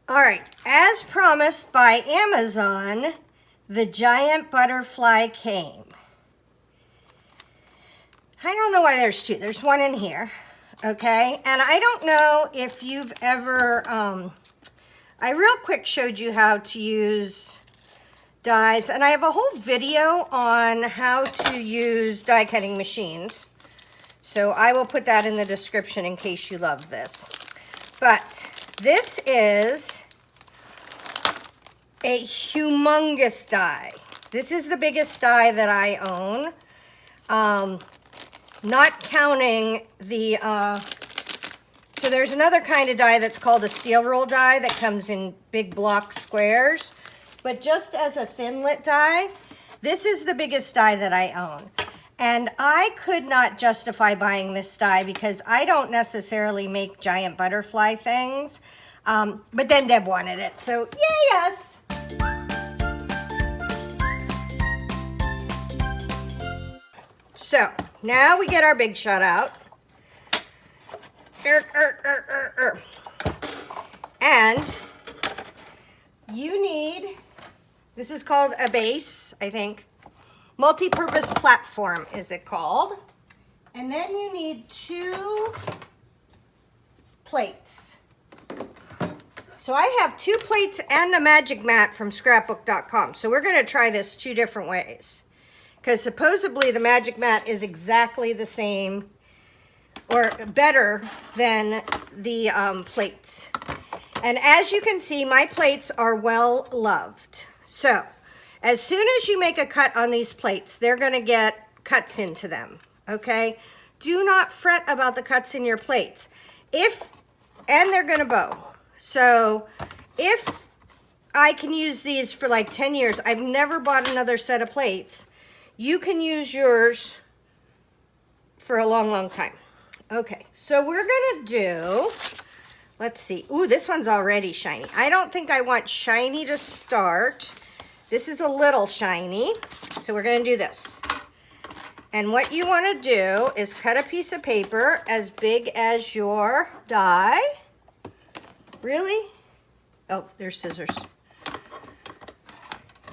All right, as promised by Amazon, the giant butterfly came. I don't know why there's two. There's one in here, okay? And I don't know if you've ever, I real quick showed you how to use dies, and I have a whole video on how to use die cutting machines. So I will put that in the description in case you love this. But this is a humongous die. This is the biggest die that I own. Not counting the, so there's another kind of die that's called a steel roll die that comes in big block squares. But just as a thin-lit die, this is the biggest die that I own. And I could not justify buying this die because I don't necessarily make giant butterfly things. But then Deb wanted it, so yay yes! So, now we get our big shot out. And you need, this is called a base, I think. Multi-purpose platform is it called. And then you need 2 plates. So I have 2 plates and a magic mat from scrapbook.com. So we're going to try this 2 different ways. Because supposedly the magic mat is exactly the same or better than the plates. And as you can see, my plates are well loved. So as soon as you make a cut on these plates, they're going to get cuts into them, okay? Do not fret about the cuts in your plates. And they're going to bow. So if I can use these for like 10 years, I've never bought another set of plates. You can use yours for a long, long time. Okay, so we're going to do, let's see. Ooh, this one's already shiny. I don't think I want shiny to start. This is a little shiny, so we're going to do this. And what you want to do is cut a piece of paper as big as your die. Really? Oh, there's scissors.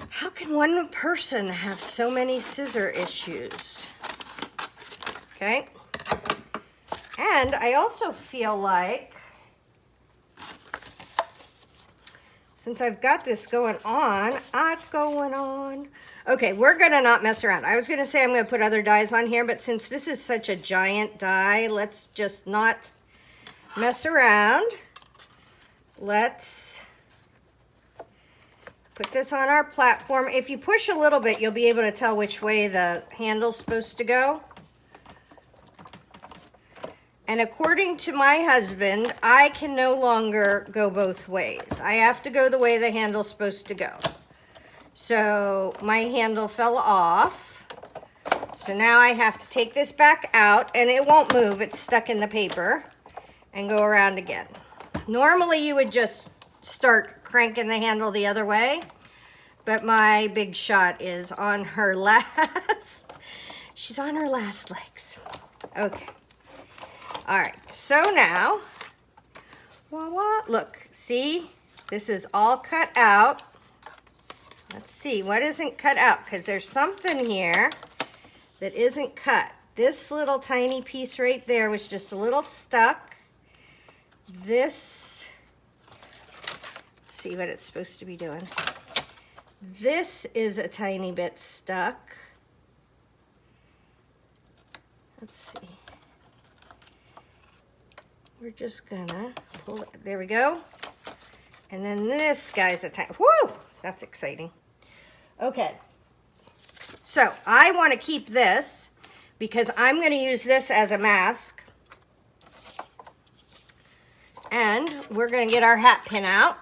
How can one person have so many scissor issues? Okay. And I also feel like, since I've got this going on, it's going on. Okay, we're gonna not mess around. I was gonna say I'm gonna put other dies on here, but since this is such a giant die, let's just not mess around. Let's put this on our platform. If you push a little bit, you'll be able to tell which way the handle's supposed to go. And according to my husband, I can no longer go both ways. I have to go the way the handle's supposed to go. So my handle fell off. So now I have to take this back out, and it won't move. It's stuck in the paper, and go around again. Normally you would just start cranking the handle the other way, but my big shot is on her last, she's on her last legs. Okay. All right, so now, look, see, this is all cut out. Let's see, what isn't cut out? Because there's something here that isn't cut. This little tiny piece right there was just a little stuck. This, let's see what it's supposed to be doing. This is a tiny bit stuck. Let's see. We're just gonna pull it, there we go. And then this guy's a tiny, whoo, that's exciting. Okay, so I wanna keep this because I'm gonna use this as a mask. And we're gonna get our hat pin out.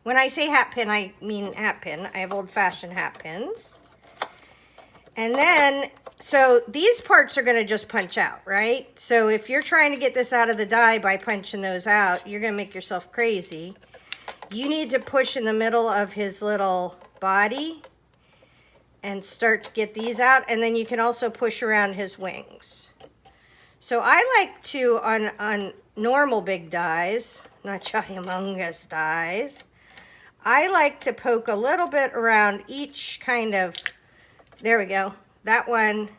When I say hat pin, I mean hat pin. I have old-fashioned hat pins. And then, so these parts are gonna just punch out, right? So if you're trying to get this out of the die by punching those out, you're gonna make yourself crazy. You need to push in the middle of his little body and start to get these out, and then you can also push around his wings. So I like to, on normal big dies, not humongous dies, I like to poke a little bit around each kind of, there we go. That one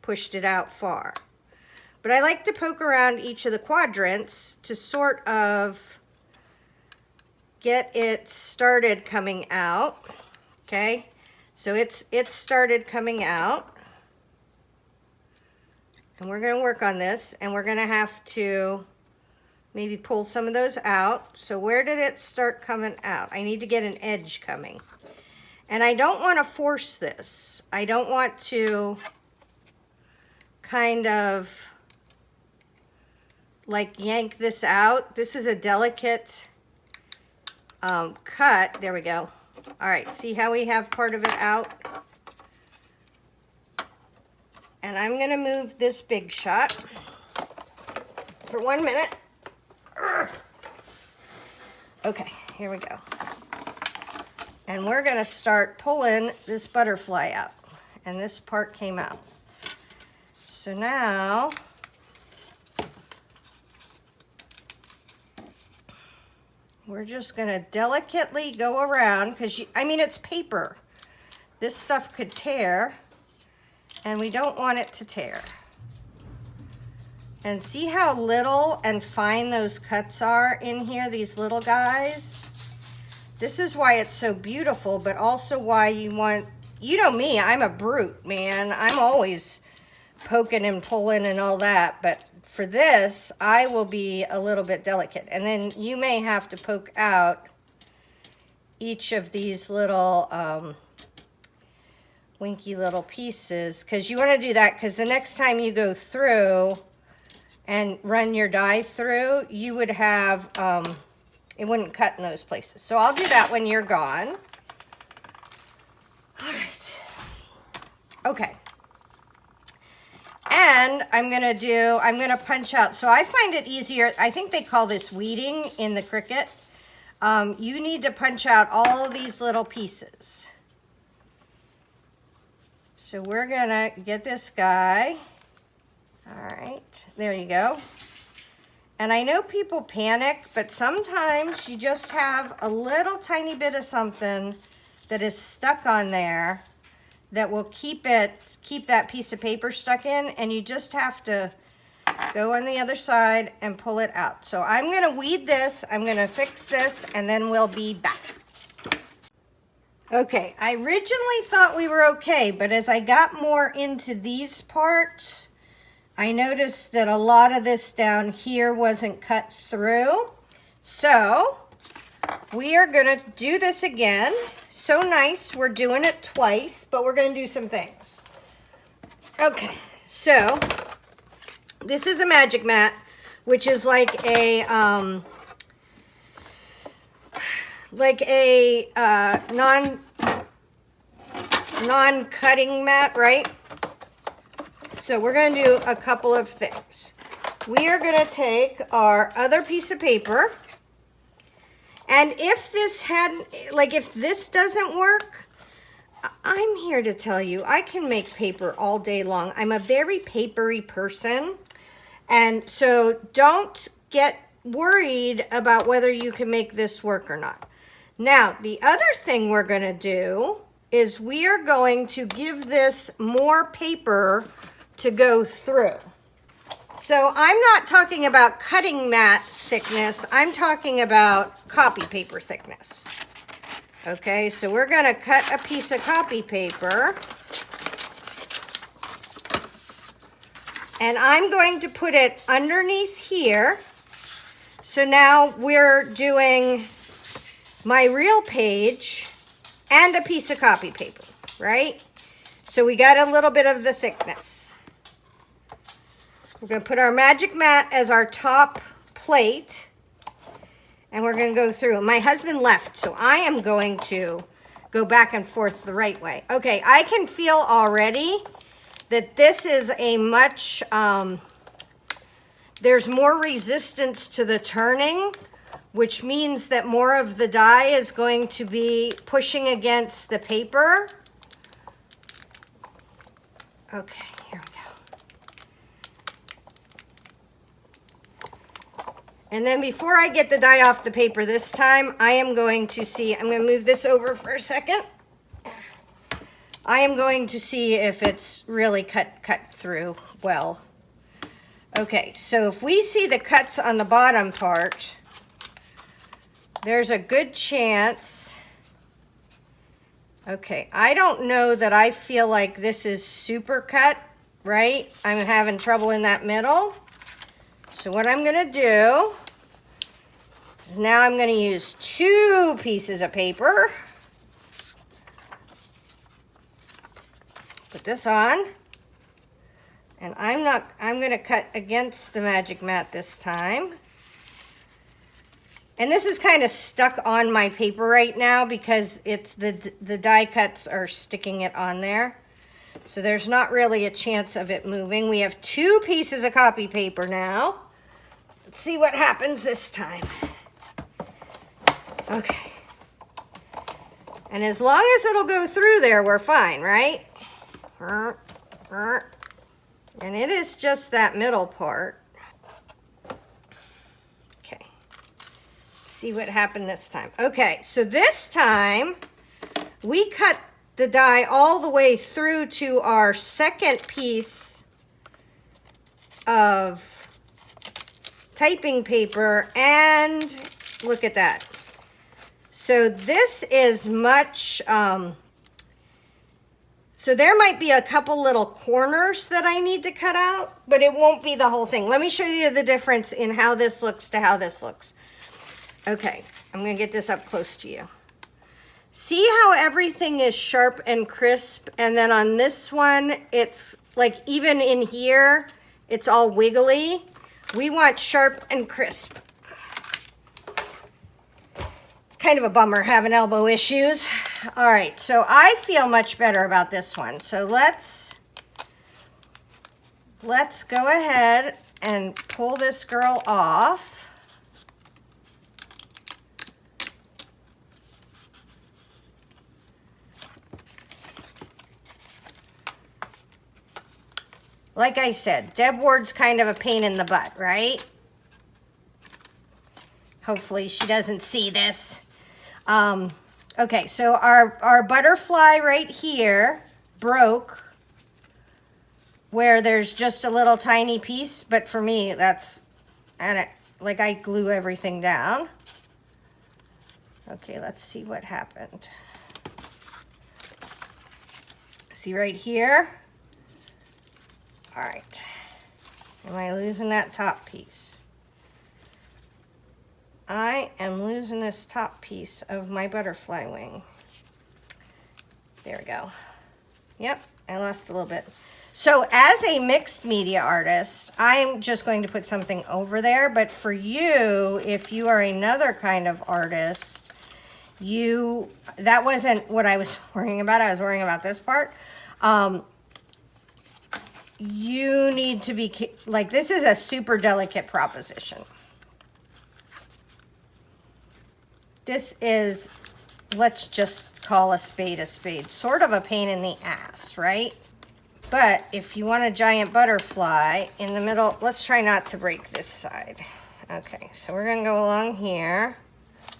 pushed it out far. But I like to poke around each of the quadrants to sort of get it started coming out. Okay, so it's started coming out. And we're going to work on this, and we're going to have to maybe pull some of those out. So where did it start coming out? I need to get an edge coming. And I don't want to force this. I don't want to kind of like yank this out. This is a delicate cut. There we go. All right, see how we have part of it out? And I'm going to move this big shot for 1 minute. Okay, here we go. And we're going to start pulling this butterfly out. And this part came out. So now, we're just going to delicately go around, because, I mean, it's paper. This stuff could tear, and we don't want it to tear. And see how little and fine those cuts are in here, these little guys? This is why it's so beautiful, but also why you want, you know me, I'm a brute, man. I'm always poking and pulling and all that, but for this, I will be a little bit delicate. And then you may have to poke out each of these little winky little pieces, because you want to do that, because the next time you go through and run your die through, you would have, it wouldn't cut in those places. So I'll do that when you're gone. All right. Okay. And I'm going to punch out. So I find it easier. I think they call this weeding in the Cricut. You need to punch out all these little pieces. So we're going to get this guy. All right, there you go. And I know people panic, but sometimes you just have a little tiny bit of something that is stuck on there that will keep that piece of paper stuck in, and you just have to go on the other side and pull it out. So I'm going to weed this, I'm going to fix this, and then we'll be back. Okay, I originally thought we were okay, but as I got more into these parts, I noticed that a lot of this down here wasn't cut through. So we are going to do this again. So nice, we're doing it twice, but we're going to do some things. Okay, so this is a magic mat, which is like a non-cutting mat, right? So we're going to do a couple of things. We are going to take our other piece of paper, and if this doesn't work, I'm here to tell you, I can make paper all day long. I'm a very papery person, and so don't get worried about whether you can make this work or not. Now, the other thing we're going to do is we are going to give this more paper to go through. So I'm not talking about cutting mat thickness, I'm talking about copy paper thickness. Okay, so we're going to cut a piece of copy paper, and I'm going to put it underneath here. So now we're doing my real page and a piece of copy paper, right? So we got a little bit of the thickness. We're going to put our magic mat as our top plate, and we're going to go through. My husband left, so I am going to go back and forth the right way. Okay, I can feel already that this is a much, there's more resistance to the turning, which means that more of the die is going to be pushing against the paper. Okay, here we go. And then before I get the dye off the paper this time, I am going to see, I'm going to move this over for a second. I am going to see if it's really cut through well. Okay, so if we see the cuts on the bottom part, there's a good chance. Okay, I don't know that I feel like this is super cut, right? I'm having trouble in that middle. So what I'm gonna do is now I'm gonna use 2 pieces of paper. Put this on. And I'm gonna cut against the Magic Mat this time. And this is kind of stuck on my paper right now because it's the die cuts are sticking it on there. So there's not really a chance of it moving. We have 2 pieces of copy paper now. Let's see what happens this time. Okay. And as long as it'll go through there, we're fine, right? And it is just that middle part. Okay. Let's see what happened this time. Okay, so this time we cut the die all the way through to our second piece of typing paper, and look at that. So this is much, so there might be a couple little corners that I need to cut out, but it won't be the whole thing. Let me show you the difference in how this looks to how this looks. Okay, I'm gonna get this up close to you. See how everything is sharp and crisp, and then on this one, it's like even in here, it's all wiggly. We want sharp and crisp. It's kind of a bummer having elbow issues. All right, so I feel much better about this one. So let's go ahead and pull this girl off. Like I said, Deb Ward's kind of a pain in the butt, right? Hopefully she doesn't see this. Okay, so our butterfly right here broke where there's just a little tiny piece, but for me, that's, and like I glue everything down. Okay, let's see what happened. See right here? All right, am I losing that top piece? I am losing this top piece of my butterfly wing. There we go. Yep, I lost a little bit. So as a mixed media artist, I'm just going to put something over there, but for you, if you are another kind of artist, that wasn't what I was worrying about. I was worrying about this part. You need to be, like, this is a super delicate proposition. This is, let's just call a spade, sort of a pain in the ass, right? But if you want a giant butterfly in the middle, let's try not to break this side. Okay, so we're gonna go along here.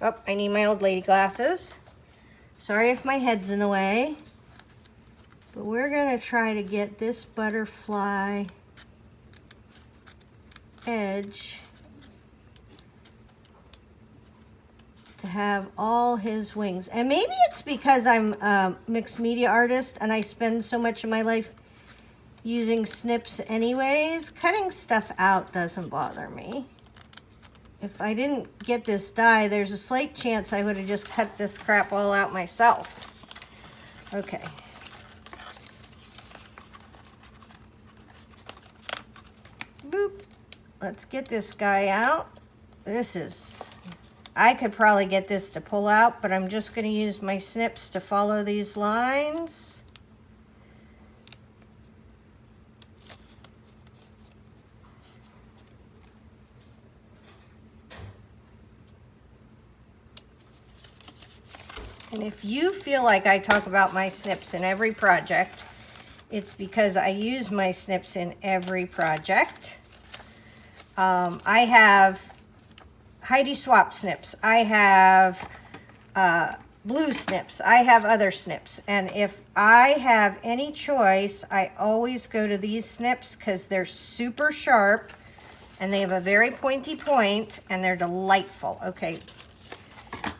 Oh, I need my old lady glasses. Sorry if my head's in the way. But we're gonna try to get this butterfly edge to have all his wings. And maybe it's because I'm a mixed media artist and I spend so much of my life using snips anyways. Cutting stuff out doesn't bother me. If I didn't get this die, there's a slight chance I would have just cut this crap all out myself. Okay. Boop. Let's get this guy out. I could probably get this to pull out, but I'm just going to use my snips to follow these lines. And if you feel like I talk about my snips in every project, it's because I use my snips in every project. I have Heidi Swap snips. I have blue snips. I have other snips. And if I have any choice, I always go to these snips because they're super sharp and they have a very pointy point and they're delightful. Okay.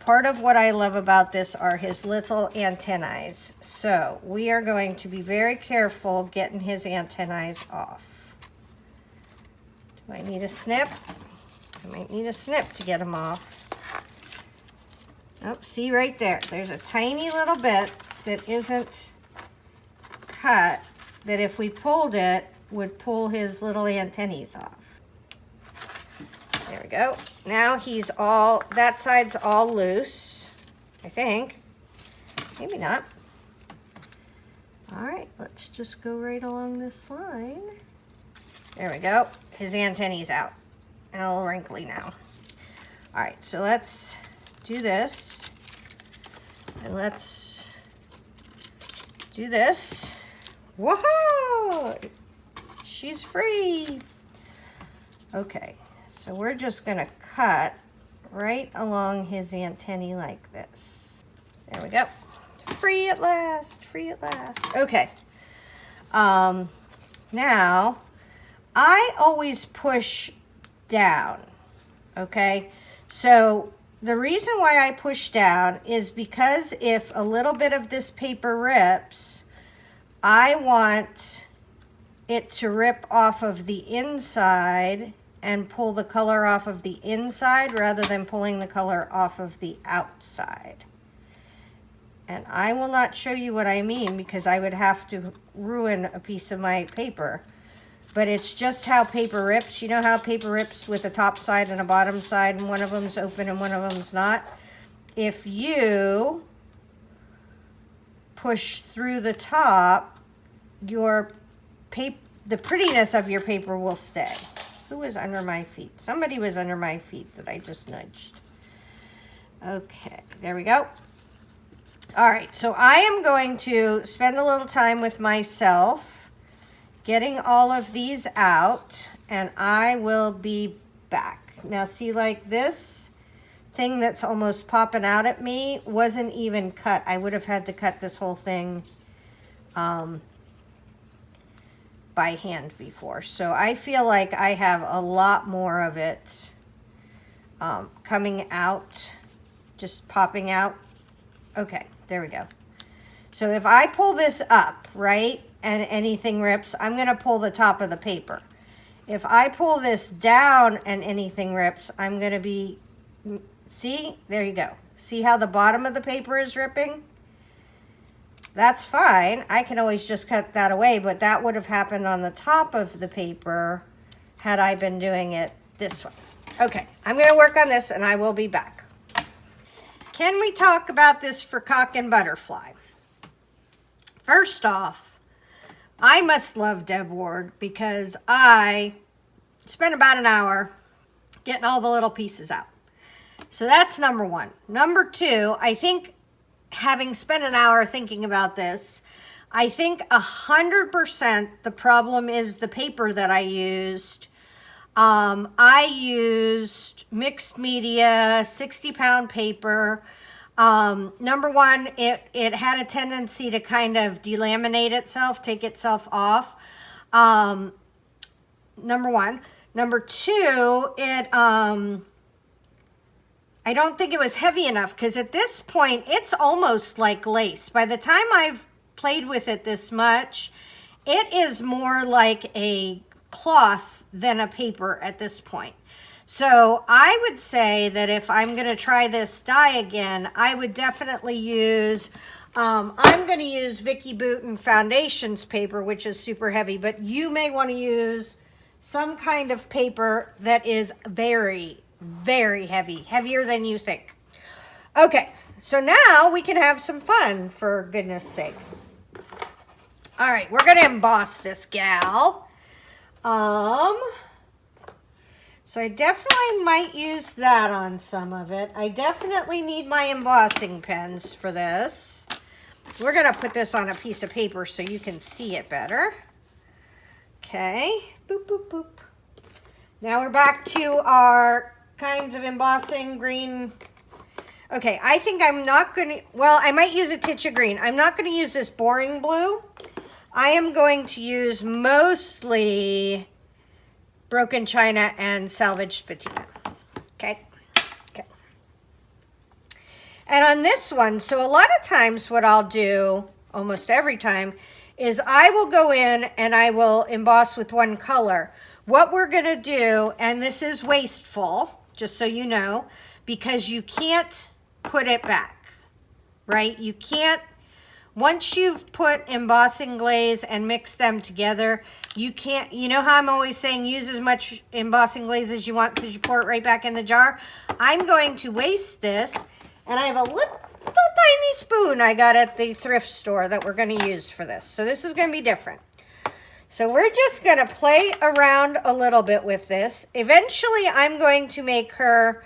Part of what I love about this are his little antennae. So we are going to be very careful getting his antennae off. Do I need a snip? I might need a snip to get them off. Oh, see right there. There's a tiny little bit that isn't cut that if we pulled it would pull his little antennae off. There we go. Now he's all, that side's all loose, I think. Maybe not. All right, let's just go right along this line. There we go. His antennae's out. And a little wrinkly now. All right, so let's do this. And let's do this. Whoa! She's free. Okay. So we're just going to cut right along his antennae like this. There we go. Free at last. Free at last. Okay. Now, I always push down. Okay. So the reason why I push down is because if a little bit of this paper rips, I want it to rip off of the inside and pull the color off of the inside rather than pulling the color off of the outside. And I will not show you what I mean because I would have to ruin a piece of my paper. But it's just how paper rips. You know how paper rips with a top side and a bottom side and one of them's open and one of them's not? If you push through the top, your paper, the prettiness of your paper will stay. Who was under my feet? Somebody was under my feet that I just nudged. Okay, there we go. All right, so I am going to spend a little time with myself getting all of these out, and I will be back. Now see, like this thing that's almost popping out at me wasn't even cut. I would have had to cut this whole thing by hand before. So I feel like I have a lot more of it coming out, just popping out. Okay, there we go. So if I pull this up, right, and anything rips, I'm gonna pull the top of the paper. If I pull this down and anything rips, I'm gonna be, see, there you go. See how the bottom of the paper is ripping? That's fine. I can always just cut that away, but that would have happened on the top of the paper had I been doing it this way. Okay, I'm going to work on this and I will be back. Can we talk about this for cock and butterfly? First off, I must love Deb Ward because I spent about an hour getting all the little pieces out. So that's number one. Number two, I think having spent an hour thinking about this, I think 100% the problem is the paper that I used. I used mixed media, 60-pound paper. Number one, it had a tendency to kind of delaminate itself, take itself off. Number one. Number two, I don't think it was heavy enough because at this point, it's almost like lace. By the time I've played with it this much, it is more like a cloth than a paper at this point. So I would say that if I'm going to try this dye again, I would definitely use, I'm going to use Vicky Boutin Foundations paper, which is super heavy, but you may want to use some kind of paper that is very, very heavy, heavier than you think. Okay, so now we can have some fun, for goodness sake. All right, we're going to emboss this gal. So I definitely might use that on some of it. I definitely need my embossing pens for this. We're going to put this on a piece of paper so you can see it better. Okay, boop, boop, boop. Now we're back to our kinds of embossing green. Okay, I think I'm not going to, well, I might use a titch of green. I'm not going to use this boring blue. I am going to use mostly broken china and salvaged patina. Okay. Okay. And on this one, so a lot of times what I'll do, almost every time, is I will go in and I will emboss with one color. What we're going to do, and this is wasteful, just so you know, because you can't put it back, right? You can't, once you've put embossing glaze and mix them together, you can't, you know how I'm always saying use as much embossing glaze as you want because you pour it right back in the jar? I'm going to waste this, and I have a little tiny spoon I got at the thrift store that we're going to use for this. So this is going to be different. So we're just going to play around a little bit with this. Eventually, I'm going to make her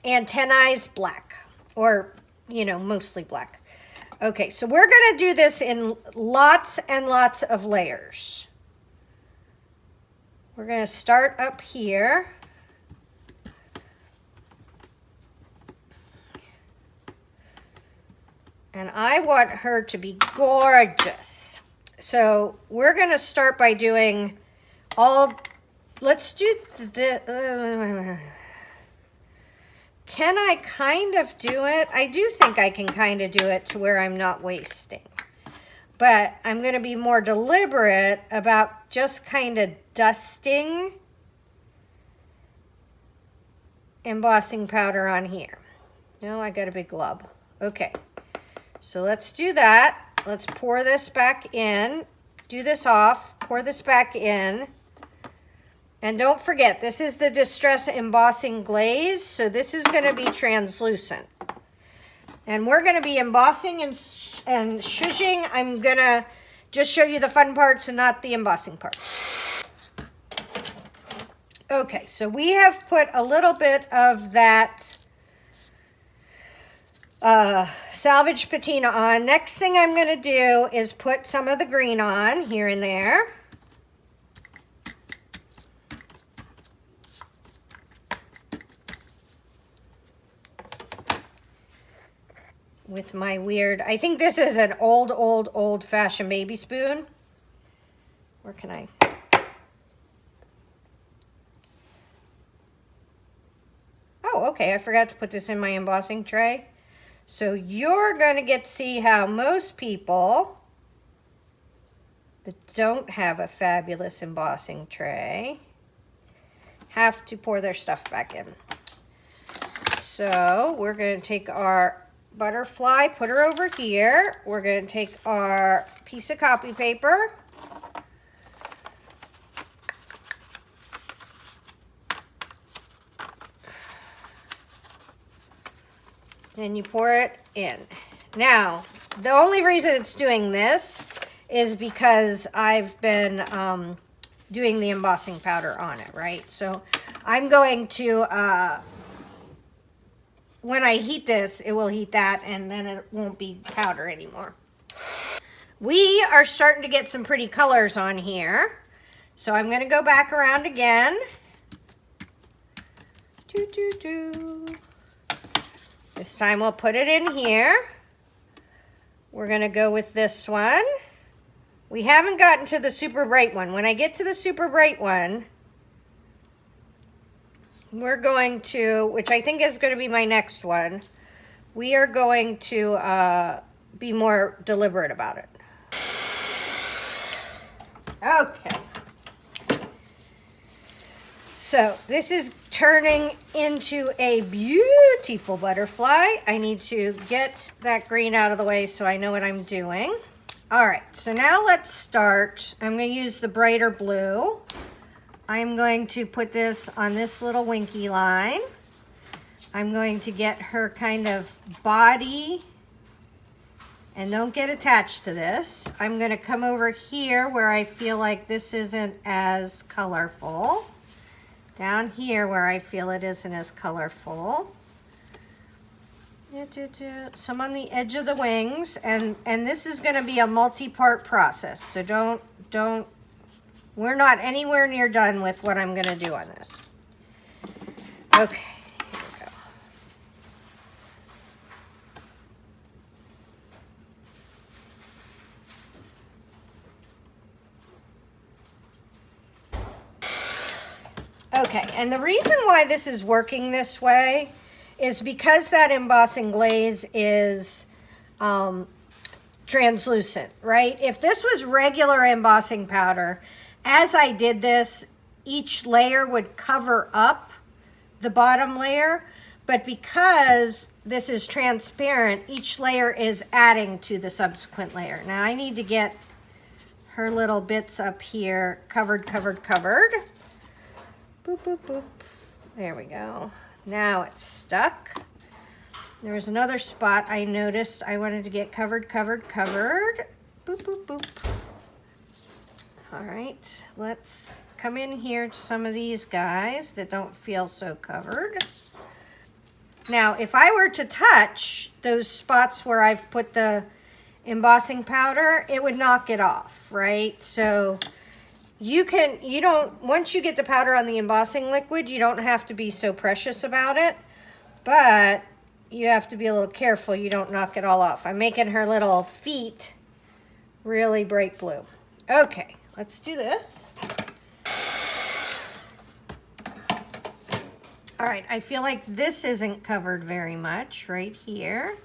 antennae black, or, you know, mostly black. Okay, so we're going to do this in lots and lots of layers. We're going to start up here. And I want her to be gorgeous. So we're going to start by doing all, let's do the, can I kind of do it? I do think I can kind of do it to where I'm not wasting. But I'm going to be more deliberate about just kind of dusting embossing powder on here. No, I got a big glub. Okay, so let's do that. Let's pour this back in. Do this off, pour this back in. And don't forget, this is the Distress Embossing Glaze, so this is going to be translucent. And we're going to be embossing and shushing. I'm going to just show you the fun parts and not the embossing parts. Okay, so we have put a little bit of that salvage patina on. Next thing I'm going to do is put some of the green on here and there. With my weird, I think this is an old-fashioned baby spoon. Where can I? Oh, okay, I forgot to put this in my embossing tray. So you're going to get to see how most people that don't have a fabulous embossing tray have to pour their stuff back in. So we're going to take our butterfly, put her over here. We're going to take our piece of copy paper. And you pour it in. Now, the only reason it's doing this is because I've been doing the embossing powder on it, right? So I'm going to, when I heat this, it will heat that, and then it won't be powder anymore. We are starting to get some pretty colors on here. So I'm going to go back around again. This time we'll put it in here. We're going to go with this one. We haven't gotten to the super bright one. When I get to the super bright one, we're going to, which I think is going to be my next one, we are going to be more deliberate about it. Okay. So this is turning into a beautiful butterfly. I need to get that green out of the way so I know what I'm doing. All right, so now let's start. I'm going to use the brighter blue. I'm going to put this on this little winky line. I'm going to get her kind of body, and don't get attached to this. I'm going to come over here where I feel like this isn't as colorful. Down here where I feel it isn't as colorful. Some on the edge of the wings, and this is going to be a multi-part process. So we're not anywhere near done with what I'm going to do on this. Okay, here we go. Okay, and the reason why this is working this way is because that embossing glaze is translucent, right? If this was regular embossing powder, as I did this, each layer would cover up the bottom layer, but because this is transparent, each layer is adding to the subsequent layer. Now I need to get her little bits up here covered, covered, covered. Boop, boop, boop. There we go. Now it's stuck. There was another spot I noticed I wanted to get covered, covered, covered. Boop, boop, boop. All right, let's come in here to some of these guys that don't feel so covered. Now, if I were to touch those spots where I've put the embossing powder, it would knock it off, right? So once you get the powder on the embossing liquid, you don't have to be so precious about it, but you have to be a little careful you don't knock it all off. I'm making her little feet really bright blue. Okay, let's do this. All right, I feel like this isn't covered very much right here.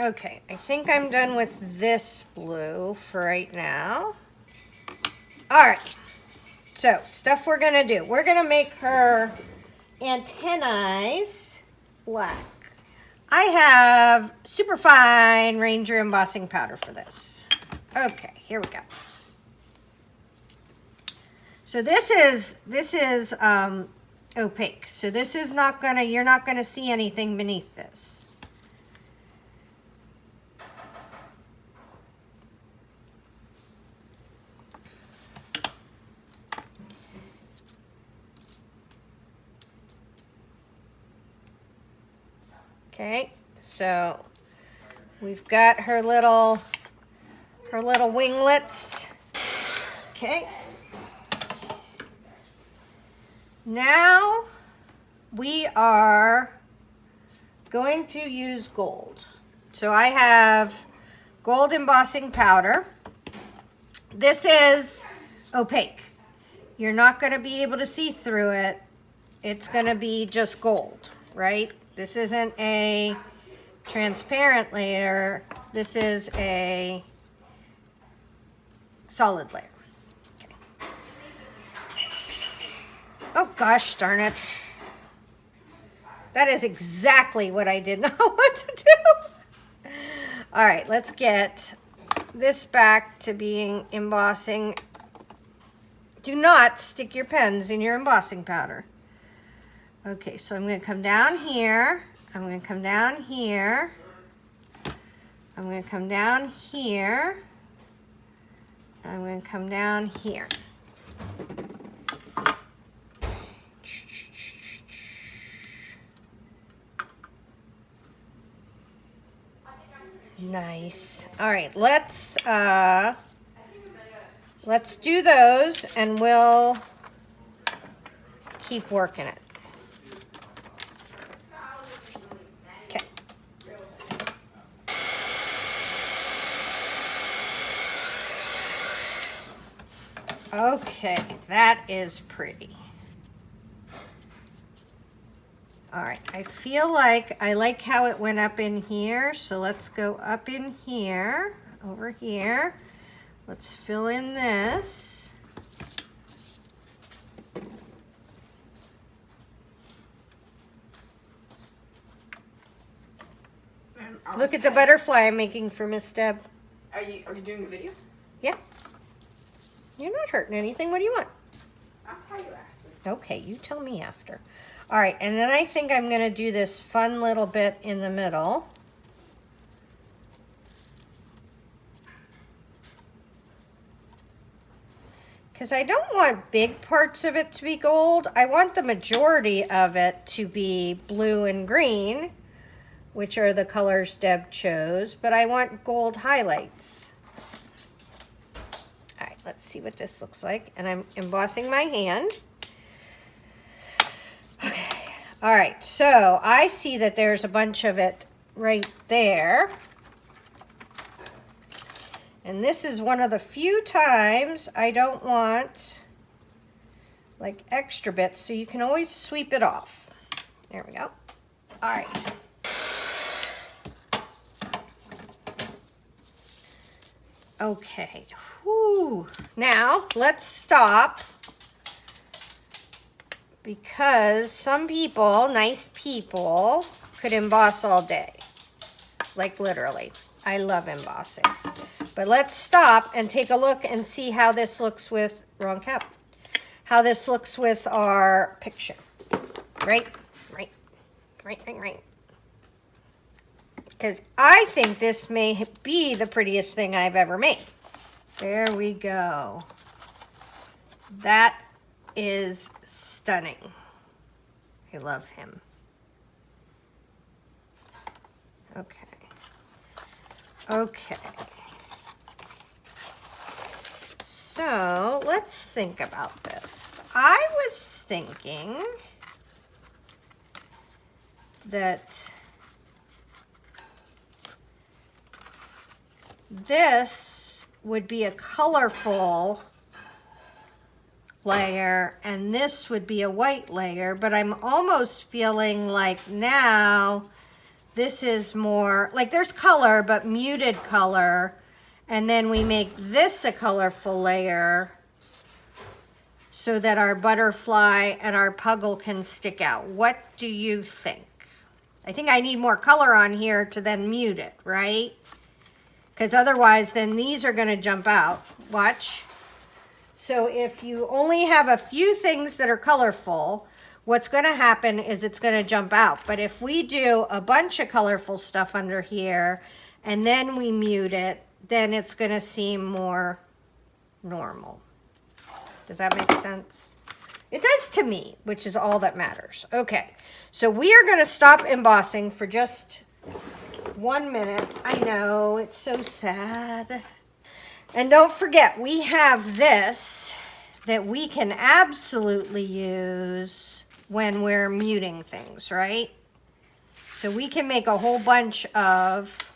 Okay, I think I'm done with this blue for right now. All right, so stuff we're gonna do. We're gonna make her antennae black. I have super fine Ranger embossing powder for this. Okay, here we go. So this is opaque. So this is not gonna, you're not gonna see anything beneath this. Okay, so we've got her little winglets. Okay. Now we are going to use gold. So I have gold embossing powder. This is opaque. You're not going to be able to see through it. It's going to be just gold, right? This isn't a transparent layer. This is a solid layer. Okay. Oh gosh darn it. That is exactly what I did not want to do. All right, let's get this back to being embossing. Do not stick your pens in your embossing powder. Okay, so I'm going to come down here. I'm going to come down here. I'm going to come down here. I'm going to come down here. Nice. All right, let's do those and we'll keep working it. Okay. Okay, that is pretty. All right, I feel like I like how it went up in here, so let's go up in here, over here. Let's fill in this. Look at the butterfly I'm making for Miss Deb. Are you doing a video? Yeah. You're not hurting anything. What do you want? I'll tell you after. Okay, you tell me after. All right, and then I think I'm going to do this fun little bit in the middle. Because I don't want big parts of it to be gold. I want the majority of it to be blue and green, which are the colors Deb chose, but I want gold highlights. All right, let's see what this looks like. And I'm embossing my hand. Okay. All right, so I see that there's a bunch of it right there. And this is one of the few times I don't want like extra bits, so you can always sweep it off. There we go. All right. Okay. Whew. Now, let's stop, because some people, nice people, could emboss all day. Like literally. I love embossing. But let's stop and take a look and see how this looks with, wrong cap, how this looks with our picture. Right? Right. Because I think this may be the prettiest thing I've ever made. There we go. That is stunning. I love him. Okay. So let's think about this. I was thinking that this would be a colorful layer and this would be a white layer, but I'm almost feeling like now this is more, like there's color, but muted color, and then we make this a colorful layer so that our butterfly and our puggle can stick out. What do you think? I think I need more color on here to then mute it, right? Because otherwise then these are gonna jump out. Watch. So if you only have a few things that are colorful, what's gonna happen is it's gonna jump out. But if we do a bunch of colorful stuff under here and then we mute it, then it's gonna seem more normal. Does that make sense? It does to me, which is all that matters. Okay, so we are gonna stop embossing for just 1 minute. I know, it's so sad. And don't forget, we have this that we can absolutely use when we're muting things, right? So we can make a whole bunch of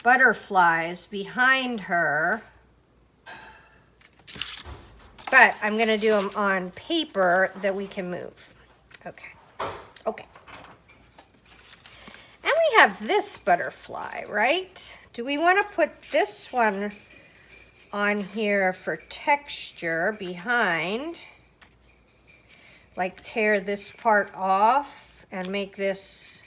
butterflies behind her. But I'm gonna do them on paper that we can move. Okay. And we have this butterfly, right? Do we want to put this one on here for texture behind? Like tear this part off and make this.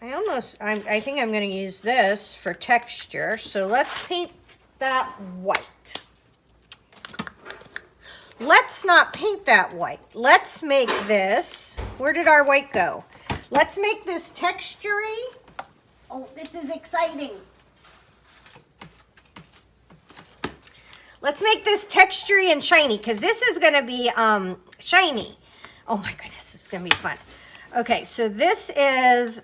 I think I'm going to use this for texture. So let's paint that white. Let's not paint that white. Let's make this. Where did our white go? Let's make this textury. Oh, this is exciting. Let's make this textury and shiny, because this is going to be shiny. Oh my goodness, this is going to be fun. Okay, so this is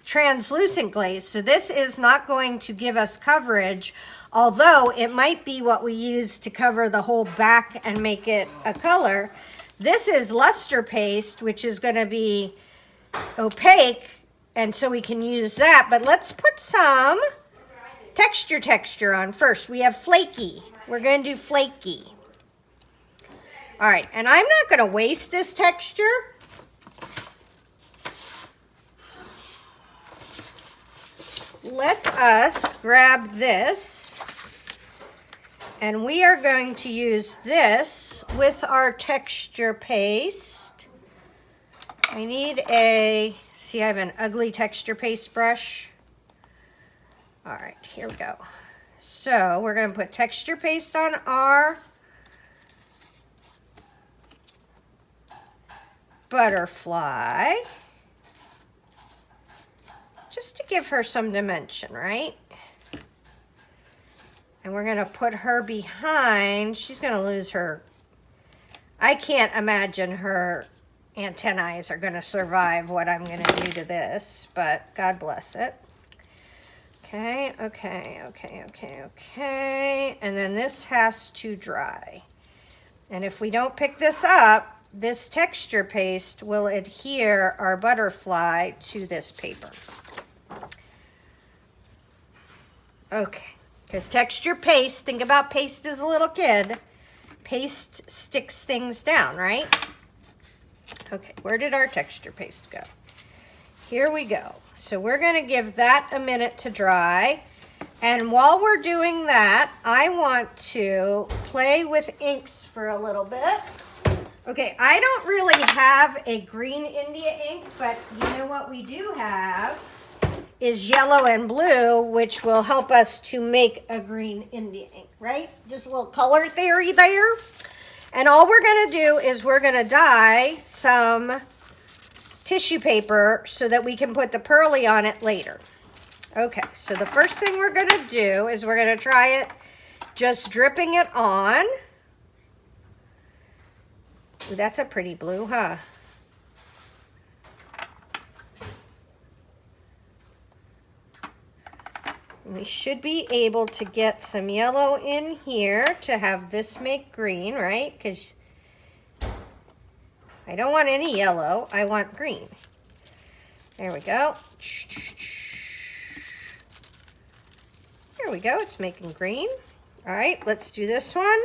translucent glaze. So this is not going to give us coverage, although it might be what we use to cover the whole back and make it a color. This is luster paste, which is going to be opaque, and so we can use that. But let's put some texture on first. We have flaky. We're going to do flaky. All right, and I'm not going to waste this texture. Let us grab this, and we are going to use this with our texture paste. I need a, see, I have an ugly texture paste brush. All right, here we go. So we're going to put texture paste on our butterfly, just to give her some dimension, right? And we're going to put her behind. She's going to lose her. I can't imagine her antennae are going to survive what I'm going to do to this, but God bless it. Okay, okay, okay, okay, okay. And then this has to dry. And if we don't pick this up, this texture paste will adhere our butterfly to this paper. Okay, because texture paste, think about paste as a little kid. Paste sticks things down, right? Okay, where did our texture paste go? Here we go. So we're going to give that a minute to dry. And while we're doing that, I want to play with inks for a little bit. Okay, I don't really have a green India ink, but you know what we do have is yellow and blue, which will help us to make a green India ink, right? Just a little color theory there. And all we're going to do is we're going to dye some tissue paper so that we can put the pearly on it later. Okay, so the first thing we're going to do is we're going to try it just dripping it on. Ooh, that's a pretty blue, huh? We should be able to get some yellow in here to have this make green, right? Because I don't want any yellow, I want green. There we go. There we go, it's making green. All right, let's do this one.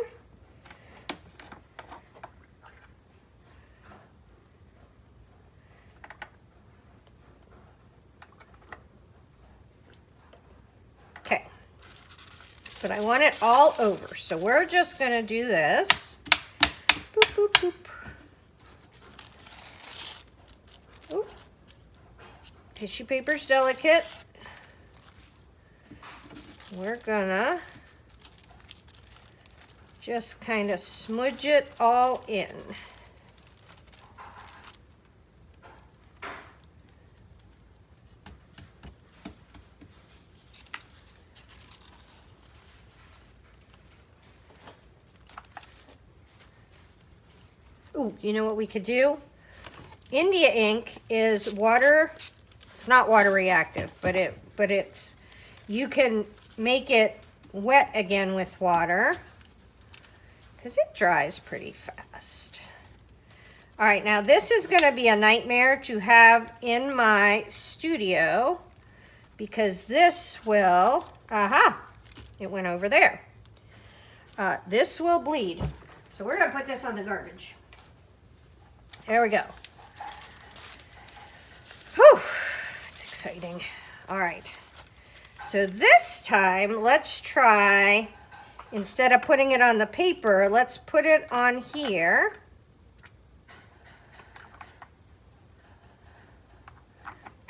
Okay, but I want it all over, so we're just gonna do this. Boop, boop, boop. Ooh. Tissue paper's delicate. We're gonna just kind of smudge it all in. Ooh, you know what we could do? India ink is water, it's not water reactive, but it's, you can make it wet again with water because it dries pretty fast. All right, now this is going to be a nightmare to have in my studio because this will, aha, it went over there. This will bleed. So we're going to put this on the garbage. There we go. Whew, it's exciting. All right. So this time, let's try, instead of putting it on the paper, let's put it on here.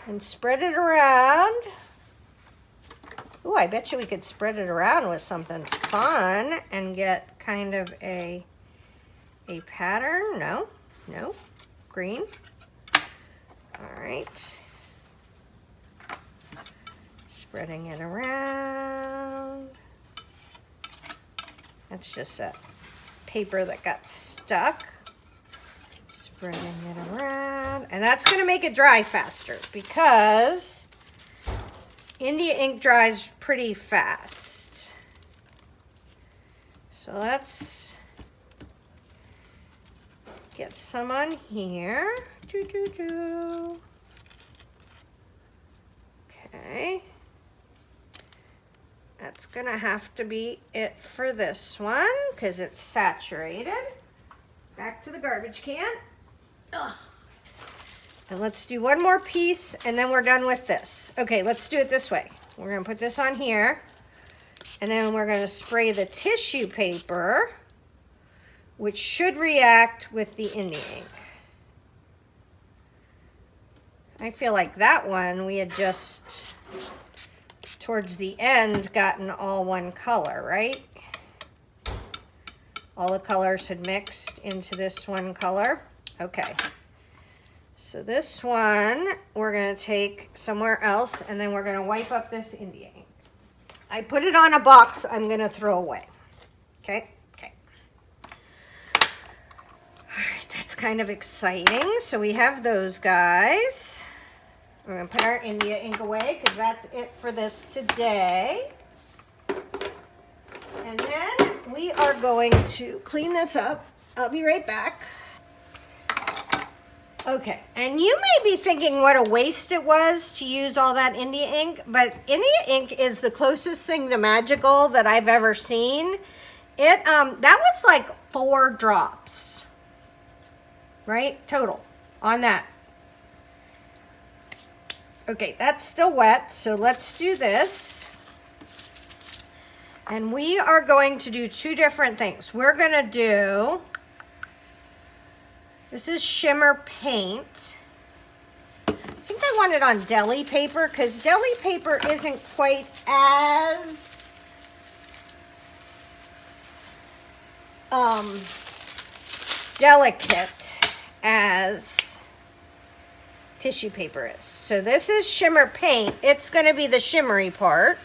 And spread it around. Ooh, I bet you we could spread it around with something fun and get kind of a pattern. No, no, green. All right. Spreading it around. That's just that paper that got stuck. Spreading it around. And that's going to make it dry faster because India ink dries pretty fast. So let's get some on here. Okay. That's gonna have to be it for this one because it's saturated. Back to the garbage can. Ugh. And let's do one more piece and then we're done with this. Okay, let's do it this way. We're gonna put this on here and then we're gonna spray the tissue paper, which should react with the India ink. I feel like that one we had just towards the end gotten all one color, right? All the colors had mixed into this one color. Okay. So this one we're going to take somewhere else and then we're going to wipe up this India ink. I put it on a box I'm going to throw away. Okay? Okay. All right, that's kind of exciting. So we have those guys. We're gonna put our India ink away because that's it for this today. And then we are going to clean this up. I'll be right back. Okay, and you may be thinking what a waste it was to use all that India ink, but India ink is the closest thing to magical that I've ever seen. That was like 4 drops, right? Total on that. Okay, that's still wet, so let's do this. And we are going to do 2 different things. We're gonna do, this is Shimmer Paint. I think I want it on deli paper because deli paper isn't quite as delicate as tissue paper is. So this is Shimmer Paint. It's going to be the shimmery part.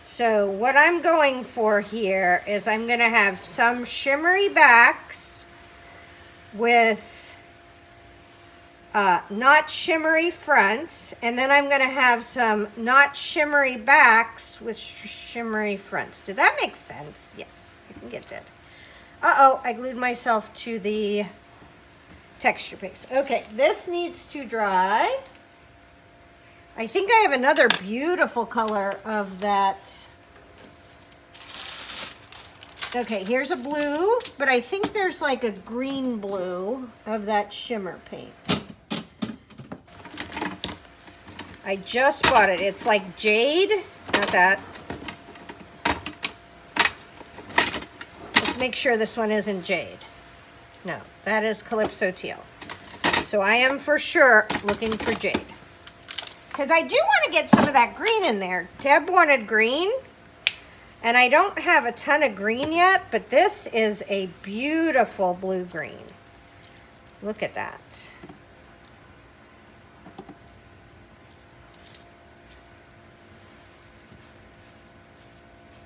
So what I'm going for here is I'm going to have some shimmery backs with not shimmery fronts, and then I'm going to have some not shimmery backs with shimmery fronts. Did that make sense? Yes, I think it did. Uh-oh, I glued myself to the texture paste. Okay, this needs to dry. I think I have another beautiful color of that. Okay, here's a blue, but I think there's like a green blue of that shimmer paint. I just bought it. It's like jade, not that. Let's make sure this one isn't jade. No, that is Calypso Teal. So I am for sure looking for jade. Because I do want to get some of that green in there. Deb wanted green. And I don't have a ton of green yet, but this is a beautiful blue-green. Look at that.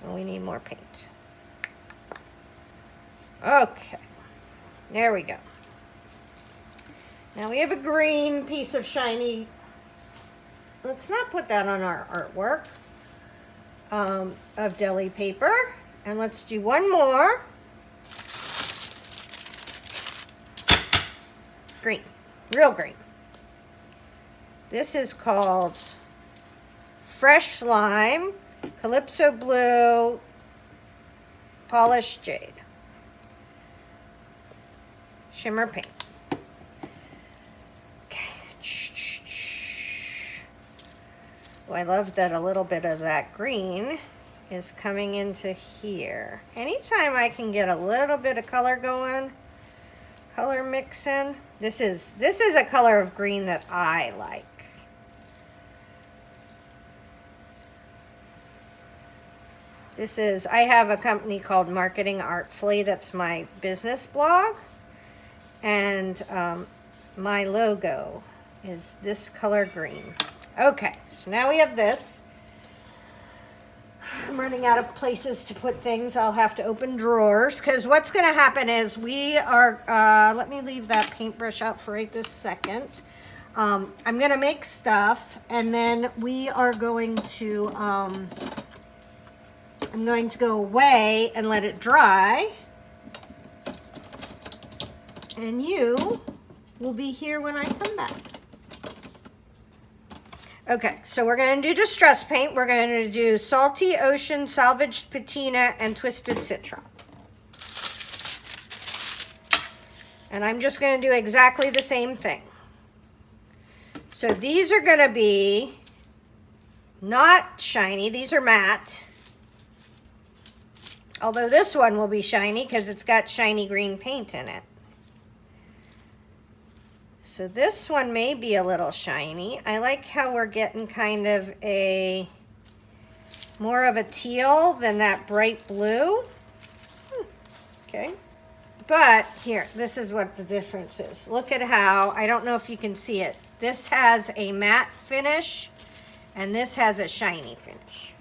Oh, we need more paint. Okay, there we go. Now we have a green piece of shiny. Let's not put that on our artwork. Of deli paper, and let's do one more. Green, real green. This is called Fresh Lime, Calypso Blue, Polished Jade. Shimmer Paint. Oh, I love that a little bit of that green is coming into here. Anytime I can get a little bit of color going, color mixing. This is a color of green that I like. I have a company called Marketing Artfully. That's my business blog. And my logo is this color green. Okay, so now we have this. I'm running out of places to put things. I'll have to open drawers because what's going to happen is we are, let me leave that paintbrush out for right this second. I'm going to make stuff and then we are going to, I'm going to go away and let it dry. And you will be here when I come back. Okay, so we're going to do distress paint. We're going to do Salty Ocean, Salvaged Patina, and Twisted Citron. And I'm just going to do exactly the same thing. So these are going to be not shiny. These are matte. Although this one will be shiny because it's got shiny green paint in it. So this one may be a little shiny. I like how we're getting kind of a more of a teal than that bright blue. Okay. But here, this is what the difference is. Look at how, I don't know if you can see it. This has a matte finish And this has a shiny finish.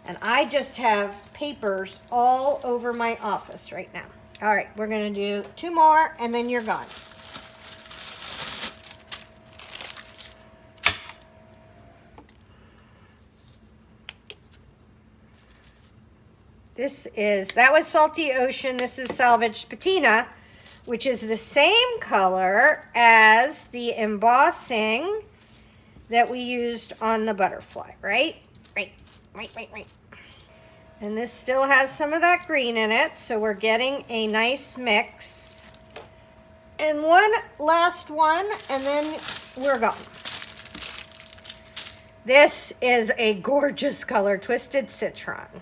And I just have papers all over my office right now. All right, we're gonna do 2 more and then you're gone. That was Salty Ocean. This is Salvaged Patina, which is the same color as the embossing that we used on the butterfly, right? Right. And this still has some of that green in it, so we're getting a nice mix. And one last one, and then we're gone. This is a gorgeous color, Twisted Citron.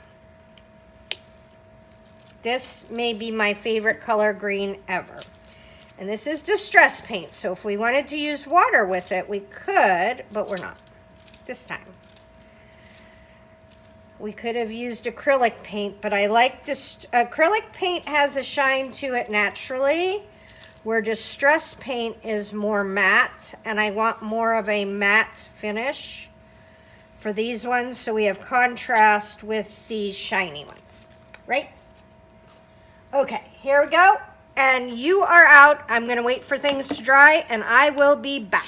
This may be my favorite color green ever. And this is Distress Paint, so if we wanted to use water with it, we could, but we're not this time. We could have used acrylic paint, but I like acrylic paint has a shine to it naturally, where Distress Paint is more matte, and I want more of a matte finish for these ones, so we have contrast with these shiny ones, right? Okay, here we go, and you are out. I'm gonna wait for things to dry, and I will be back.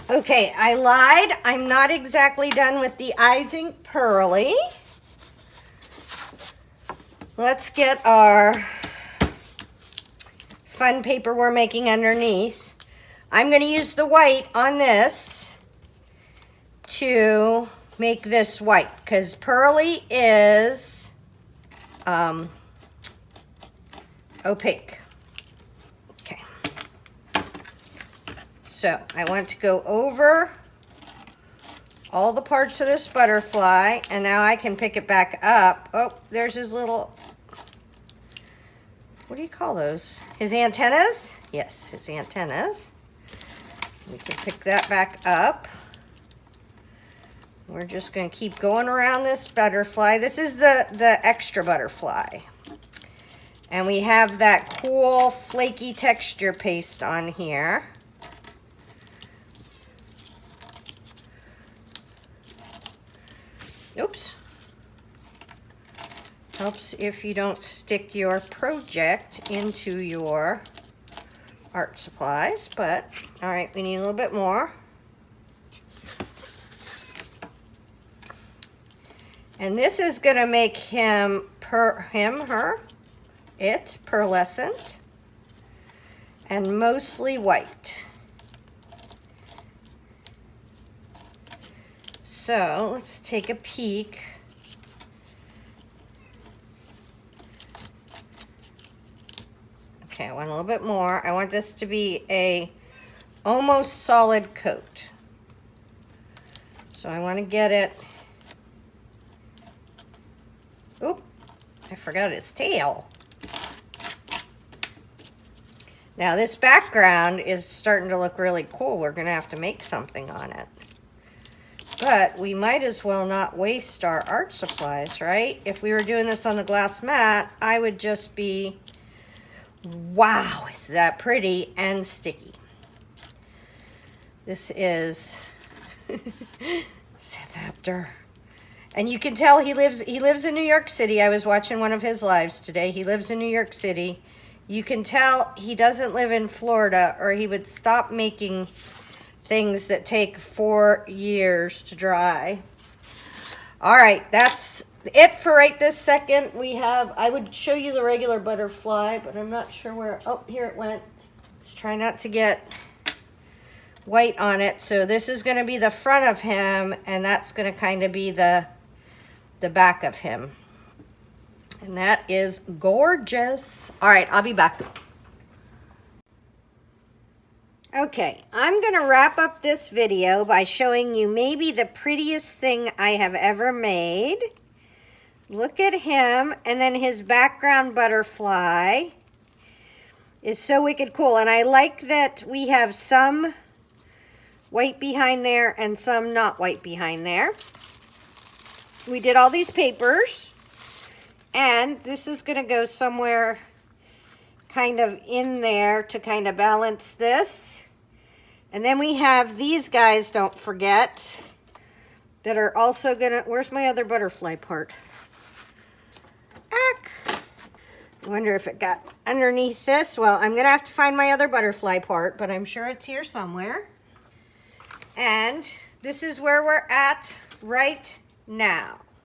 Okay, I lied. I'm not exactly done with the Eyes Ink Pearly. Let's get our fun paper we're making underneath. I'm going to use the white on this to make this white, because Pearly is opaque. Okay. So I want to go over all the parts of this butterfly, and now I can pick it back up. Oh, there's his little, what do you call those? His antennas? Yes, his antennas. We can pick that back up. We're just going to keep going around this butterfly. This is the extra butterfly. And we have that cool flaky texture paste on here. Oops. Helps if you don't stick your project into your art supplies, but all right, we need a little bit more. And this is going to make him, it pearlescent and mostly white. So let's take a peek. Okay, I want a little bit more. I want this to be a almost solid coat. So I want to get it. Oop, I forgot its tail. Now this background is starting to look really cool. We're going to have to make something on it. But we might as well not waste our art supplies, right? If we were doing this on the glass mat, I would just be, wow, is that pretty and sticky. This is Seth Apter. And you can tell he lives in New York City. I was watching one of his lives today. He lives in New York City. You can tell he doesn't live in Florida, or he would stop making things that take 4 years to dry. All right, that's it for right this second. I would show you the regular butterfly, but I'm not sure where. Oh, here it went. Let's try not to get white on it. So this is going to be the front of him, and that's going to kind of be the back of him. And that is gorgeous. All right, I'll be back. Okay, I'm going to wrap up this video by showing you maybe the prettiest thing I have ever made. Look at him, and then his background butterfly is so wicked cool. And I like that we have some white behind there and some not white behind there. We did all these papers, and this is going to go somewhere kind of in there to kind of balance this. And then we have these guys, don't forget, that are also gonna, where's my other butterfly part? Ack. I wonder if it got underneath this. Well, I'm gonna have to find my other butterfly part, but I'm sure it's here somewhere. And this is where we're at right now.